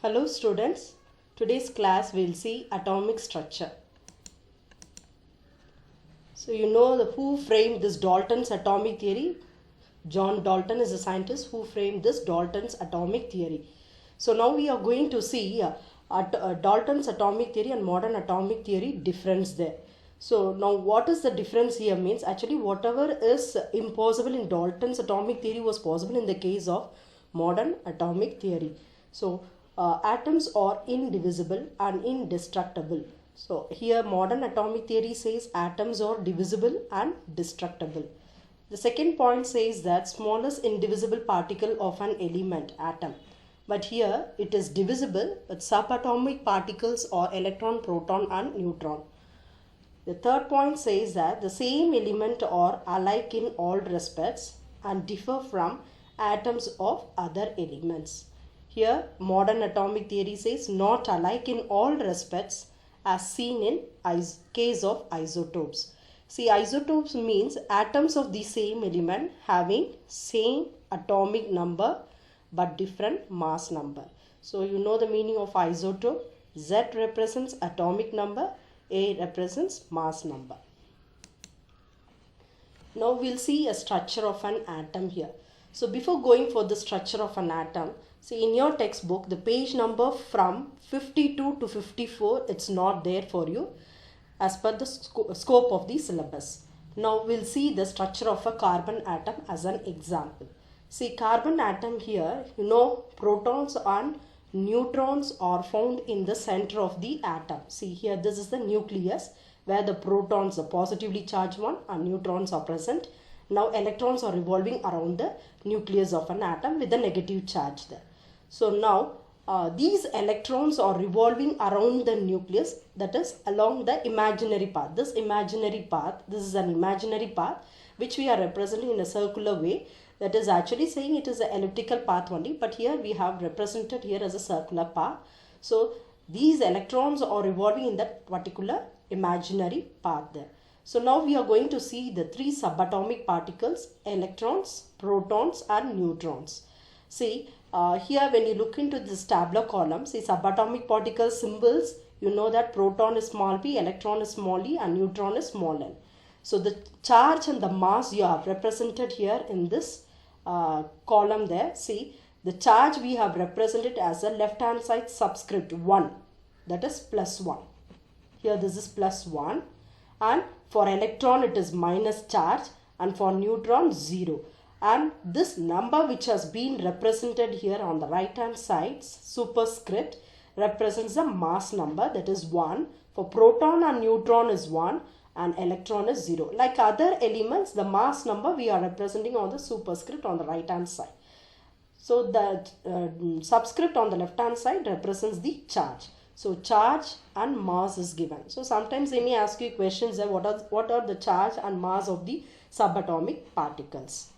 Hello students, today's class we'll see atomic structure. So you know who framed this Dalton's atomic theory? John Dalton is a scientist who framed this Dalton's atomic theory. So now we are going to see Dalton's atomic theory and modern atomic theory difference there. So now what is the difference here means actually whatever is impossible in Dalton's atomic theory was possible in the case of modern atomic theory. So atoms are indivisible and indestructible. So here modern atomic theory says atoms are divisible and destructible. The second point says that smallest indivisible particle of an element, atom. But here it is divisible with subatomic particles or electron, proton and neutron. The third point says that the same element are alike in all respects and differ from atoms of other elements. Here modern atomic theory says not alike in all respects as seen in case of isotopes. See, isotopes means atoms of the same element having same atomic number but different mass number. So you know the meaning of isotope. Z represents atomic number, A represents mass number. Now we'll see a structure of an atom here. So before going for the structure of an atom, see in your textbook the page number from 52 to 54 it's not there for you as per the scope of the syllabus. Now we'll see the structure of a carbon atom as an example. See carbon atom here, you know protons and neutrons are found in the center of the atom. See here this is the nucleus where the protons, the positively charged one, and neutrons are present. Now electrons are revolving around the nucleus of an atom with a negative charge there. So now these electrons are revolving around the nucleus, that is along the imaginary path. This is an imaginary path which we are representing in a circular way. That is actually saying it is an elliptical path only, but here we have represented here as a circular path. So these electrons are revolving in that particular imaginary path there. So now we are going to see the three subatomic particles, electrons, protons and neutrons. See here when you look into this tabular column, see subatomic particle symbols, you know that proton is small p, electron is small e and neutron is small n. So the charge and the mass you have represented here in this column there. See the charge we have represented as a left hand side subscript 1, that is plus 1. Here this is plus 1 and for electron it is minus charge and for neutron 0. And this number which has been represented here on the right hand side superscript represents the mass number, that is 1. For proton and neutron is 1 and electron is 0. Like other elements, the mass number we are representing on the superscript on the right hand side. So the subscript on the left hand side represents the charge. So charge and mass is given. So sometimes they may ask you questions that what are the charge and mass of the subatomic particles.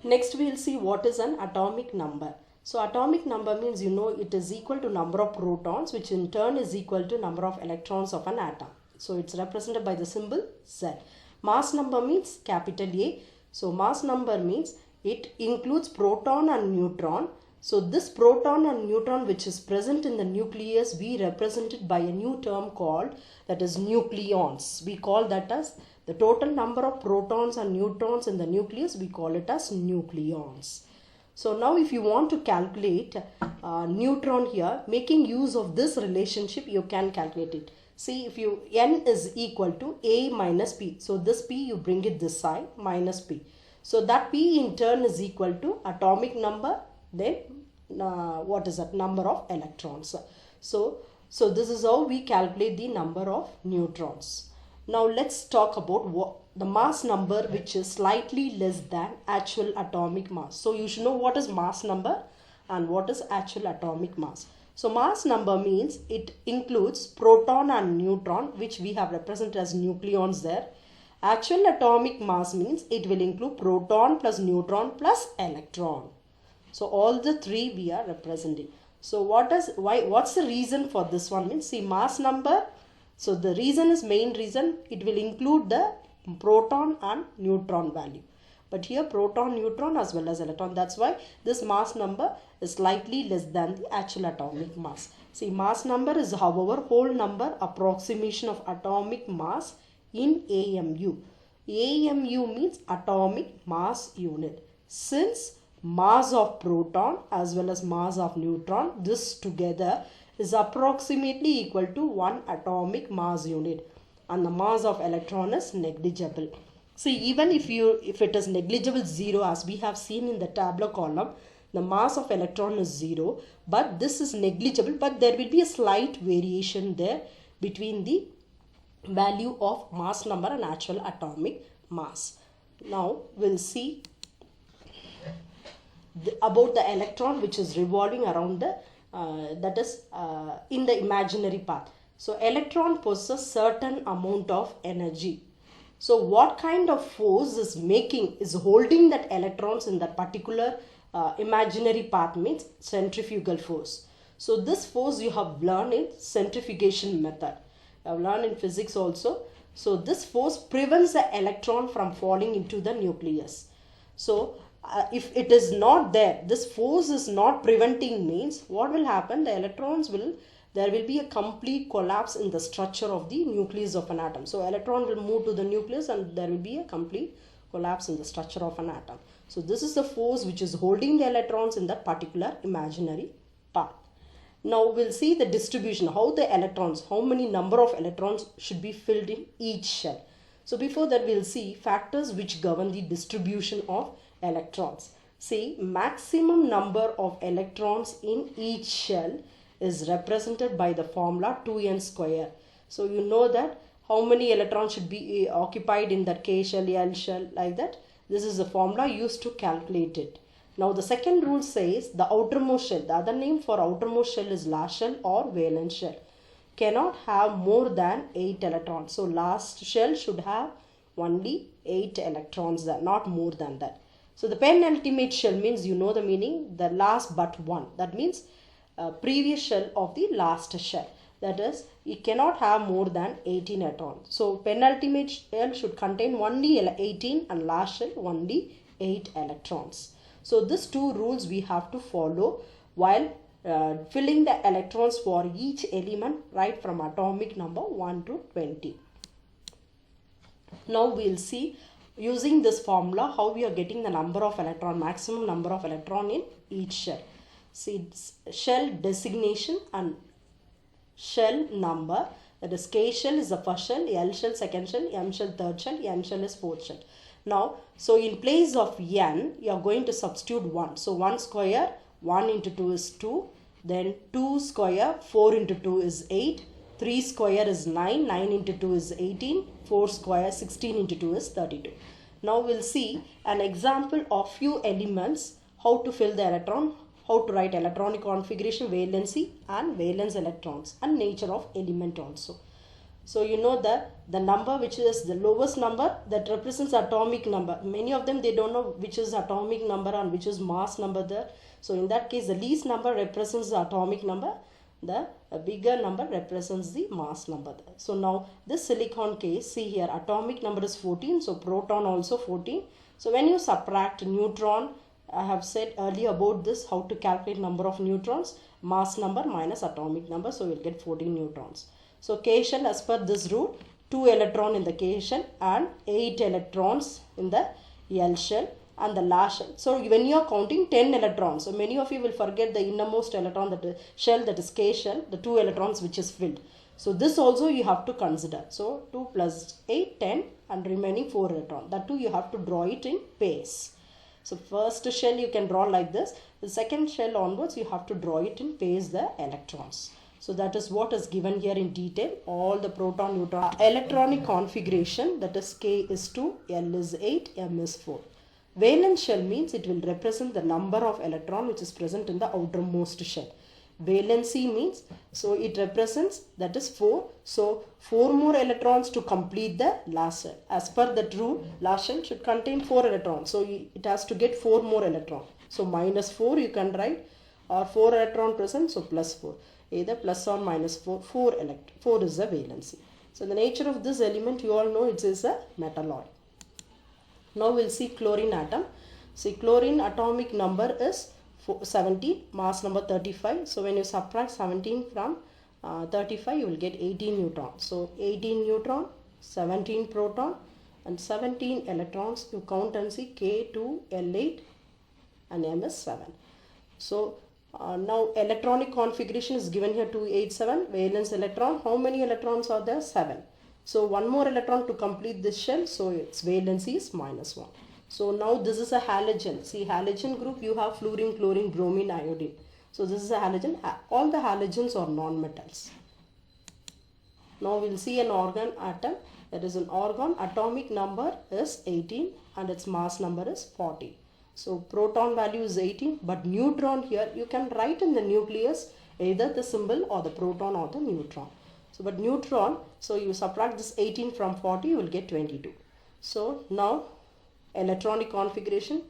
Next we will see what is an atomic number. So atomic number means you know it is equal to number of protons, which in turn is equal to number of electrons of an atom. So it's represented by the symbol Z. Mass number means capital A. So mass number means it includes proton and neutron. So this proton and neutron which is present in the nucleus we represent it by a new term called, that is nucleons. We call that as the total number of protons and neutrons in the nucleus, we call it as nucleons. So now if you want to calculate neutron here, making use of this relationship you can calculate it. See if you n is equal to A minus P. So this P you bring it this side minus P. So that P in turn is equal to atomic number, then what is that, number of electrons. So this is how we calculate the number of neutrons. Now let's talk about what the mass number which is slightly less than actual atomic mass. So you should know what is mass number and what is actual atomic mass. So mass number means it includes proton and neutron which we have represented as nucleons there. Actual atomic mass means it will include proton plus neutron plus electron. So all the three we are representing. So what's the reason for this one means, see mass number. So the reason is main reason it will include the proton and neutron value. But here proton, neutron as well as electron. That's why this mass number is slightly less than the actual atomic mass. See, mass number is however whole number approximation of atomic mass in AMU. AMU means atomic mass unit. Since mass of proton as well as mass of neutron, this together is approximately equal to 1 atomic mass unit, and the mass of electron is negligible. See, even if it is negligible 0, as we have seen in the tabular column, the mass of electron is 0, but this is negligible, but there will be a slight variation there between the value of mass number and actual atomic mass. Now we'll see about the electron which is revolving around the in the imaginary path. So electron possesses certain amount of energy. So what kind of force is holding that electrons in that particular imaginary path means centrifugal force. So this force you have learned in centrifugation method. You have learned in physics also. So this force prevents the electron from falling into the nucleus. So if it is not there, this force is not preventing, means what will happen? The there will be a complete collapse in the structure of the nucleus of an atom. So electron will move to the nucleus and there will be a complete collapse in the structure of an atom. So this is the force which is holding the electrons in that particular imaginary path. Now we'll see the distribution, how many number of electrons should be filled in each shell. So before that we'll see factors which govern the distribution of electrons. See, maximum number of electrons in each shell is represented by the formula 2n square. So you know that how many electrons should be occupied in that K shell, L shell, like that. This is the formula used to calculate it. Now the second rule says the outermost shell, the other name for outermost shell is last shell or valence shell, cannot have more than 8 electrons. So last shell should have only 8 electrons, not more than that. So the penultimate shell means, you know the meaning, the last but one. That means previous shell of the last shell. That is, it cannot have more than 18 electrons. So penultimate shell should contain only 18 and last shell only 8 electrons. So these two rules we have to follow while filling the electrons for each element, right from atomic number 1 to 20. Now we'll see using this formula how we are getting the number of electron, maximum number of electron in each shell. See, shell designation and shell number, that is K shell is the first shell, L shell second shell, M shell third shell, N shell is fourth shell. Now, so in place of N, you are going to substitute 1. So 1 square, 1 into 2 is 2. Then 2 square, 4 into 2 is 8. 3 square is 9. 9 into 2 is 18. 4 square, 16 into 2 is 32. Now we'll see an example of few elements, how to fill the electron, how to write electronic configuration, valency and valence electrons, and nature of element also. So you know that the number which is the lowest number, that represents atomic number. Many of them, they don't know which is atomic number and which is mass number there. So in that case, the least number represents the atomic number. The bigger number represents the mass number there. So now this silicon case, see here, atomic number is 14. So proton also 14. So when you subtract neutron, I have said earlier about this, how to calculate number of neutrons, mass number minus atomic number. So we'll get 14 neutrons. So K shell, as per this rule, 2 electrons in the K shell and 8 electrons in the L shell and the last shell. So when you are counting 10 electrons, so many of you will forget the innermost electron, that is shell, that is K shell, the 2 electrons which is filled. So this also you have to consider. So 2 plus 8, 10 and remaining 4 electrons. That too you have to draw it in pairs. So first shell you can draw like this. The second shell onwards you have to draw it in pairs, the electrons. So that is what is given here in detail. All the proton, neutron, electronic configuration, that is K is 2, L is 8, M is 4. Valence shell means it will represent the number of electron which is present in the outermost shell. Valency means, so it represents, that is 4. So 4 more electrons to complete the last shell. As per that rule, last shell should contain 4 electrons. So it has to get 4 more electrons. So minus 4 you can write, or 4 electron present, so plus 4. Either plus or minus 4, 4 is the valency. So the nature of this element, you all know, it is a metalloid. Now we'll see chlorine atom. See, chlorine atomic number is 17, mass number 35. So when you subtract 17 from 35, you will get 18 neutron. So 18 neutron, 17 proton and 17 electrons. You count and see K2, L8 and M is 7. So now electronic configuration is given here 287, valence electron. How many electrons are there? 7. So one more electron to complete this shell, so its valency is -1. So now this is a halogen. See, halogen group, you have fluorine, chlorine, bromine, iodine. So this is a halogen. All the halogens are non-metals. Now we'll see an argon atom. That is an argon. Atomic number is 18 and its mass number is 40. So proton value is 18, but neutron here you can write in the nucleus either the symbol or the proton or the neutron. So but neutron, so you subtract this 18 from 40, you will get 22. So now electronic configuration,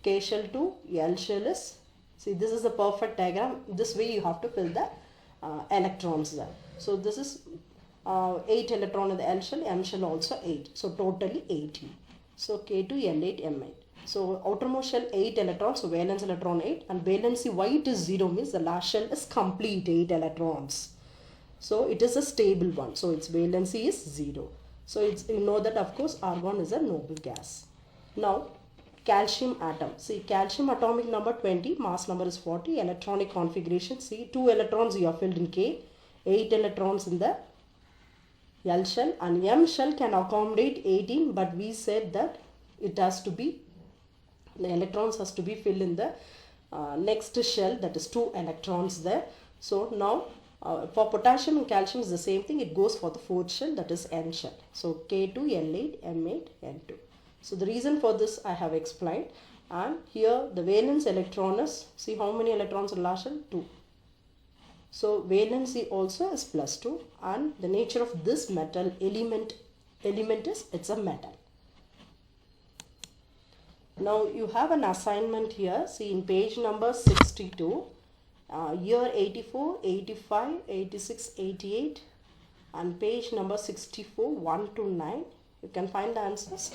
K shell to L shell is, see, this is a perfect diagram. This way you have to fill the electrons there. So this is 8 electron in the L shell, M shell also 8. So totally 18. So K to L8, M8. So outermost shell 8 electrons, so valence electron 8, and valency why it is 0 means the last shell is complete 8 electrons. So it is a stable one, so its valency is 0. So it's, you know that of course argon is a noble gas. Now calcium atom. See, calcium atomic number 20, mass number is 40, electronic configuration. See, 2 electrons you have filled in K, 8 electrons in the L shell, and M shell can accommodate 18, but we said that it has to be, the electrons has to be filled in the next shell, that is 2 electrons there. So now for potassium and calcium is the same thing, it goes for the 4th shell, that is N shell. So K2, L8, M8, N2. So the reason for this I have explained, and here the valence electron is, see how many electrons in the last shell? 2. So valency also is +2, and the nature of this metal element is, it's a metal. Now you have an assignment here. See, in page number 62, year 84, 85, 86, 88 and page number 64, 1 to 9. You can find the answers.